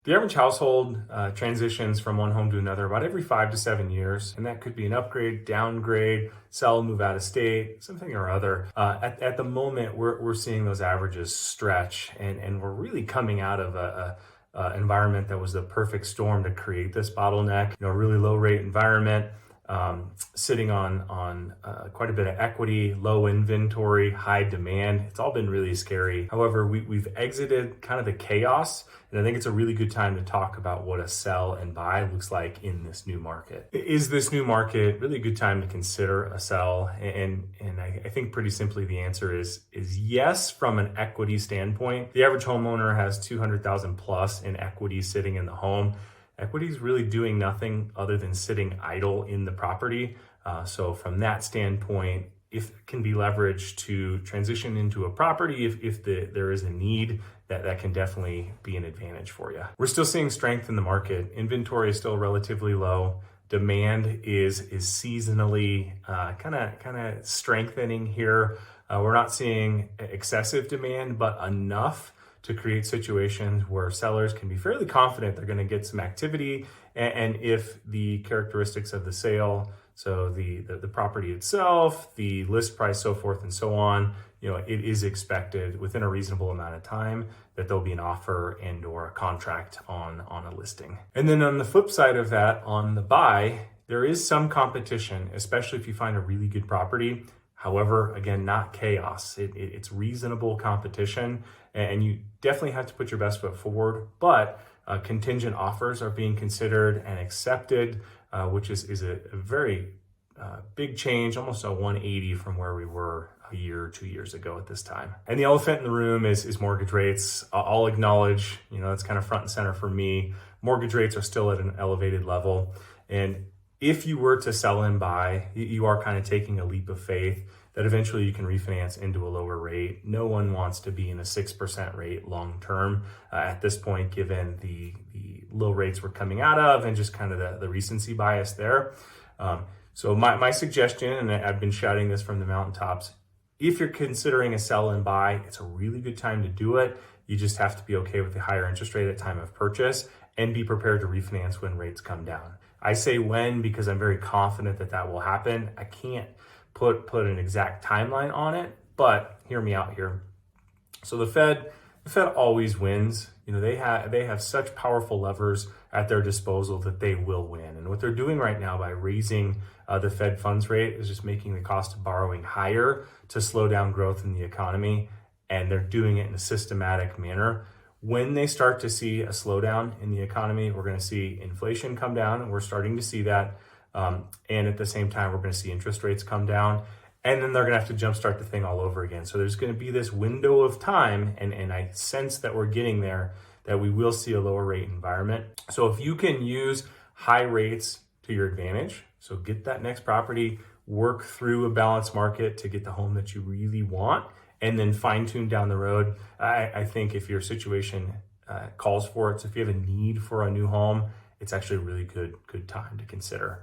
The average household transitions from one home to another about every 5 to 7 years, and that could be an upgrade, downgrade, sell, move out of state, something or other. At the moment, we're seeing those averages stretch, and we're really coming out of a environment that was the perfect storm to create this bottleneck. You know, a really low rate environment, sitting on quite a bit of equity, low inventory, high demand. It's all been really scary. However, we've exited kind of the chaos, and I think it's a really good time to talk about what a sell and buy looks like in this new market. Is this new market really a good time to consider a sell? And I think pretty simply the answer is yes from an equity standpoint. The average homeowner has 200,000 plus in equity sitting in the home. Equity is really doing nothing other than sitting idle in the property. So from that standpoint, if it can be leveraged to transition into a property, if there is a need, that can definitely be an advantage for you. We're still seeing strength in the market. Inventory is still relatively low. Demand is seasonally kind of strengthening here. We're not seeing excessive demand, but enough to create situations where sellers can be fairly confident they're going to get some activity. And if the characteristics of the sale, so the property itself, the list price, so forth and so on, you know, it is expected within a reasonable amount of time that there'll be an offer and or a contract on a listing. And then on the flip side of that, on the buy, there is some competition, especially if you find a really good property. However, again, not chaos. It's reasonable competition, and you definitely have to put your best foot forward, but contingent offers are being considered and accepted, which is a very big change, almost a 180 from where we were a year or 2 years ago at this time. And the elephant in the room is mortgage rates. I'll acknowledge, you know, that's kind of front and center for me. Mortgage rates are still at an elevated level. And if you were to sell and buy, you are kind of taking a leap of faith that eventually you can refinance into a lower rate. No one wants to be in a 6% rate long term at this point, given the low rates we're coming out of and just kind of the recency bias there. So my suggestion, and I've been shouting this from the mountaintops, if you're considering a sell and buy, it's a really good time to do it. You just have to be okay with the higher interest rate at time of purchase and be prepared to refinance when rates come down. I say when because I'm very confident that will happen. I can't put an exact timeline on it, but hear me out here. So the Fed always wins. You know, they have such powerful levers at their disposal that they will win. And what they're doing right now by raising the Fed funds rate is just making the cost of borrowing higher to slow down growth in the economy. And they're doing it in a systematic manner. When they start to see a slowdown in the economy, we're going to see inflation come down, and we're starting to see that. And at the same time, we're going to see interest rates come down, and then they're going to have to jumpstart the thing all over again. So there's going to be this window of time, and I sense that we're getting there, that we will see a lower rate environment. So if you can use high rates to your advantage, so get that next property, work through a balanced market to get the home that you really want, and then fine tune down the road. I think if your situation calls for it, so if you have a need for a new home, it's actually a really good time to consider.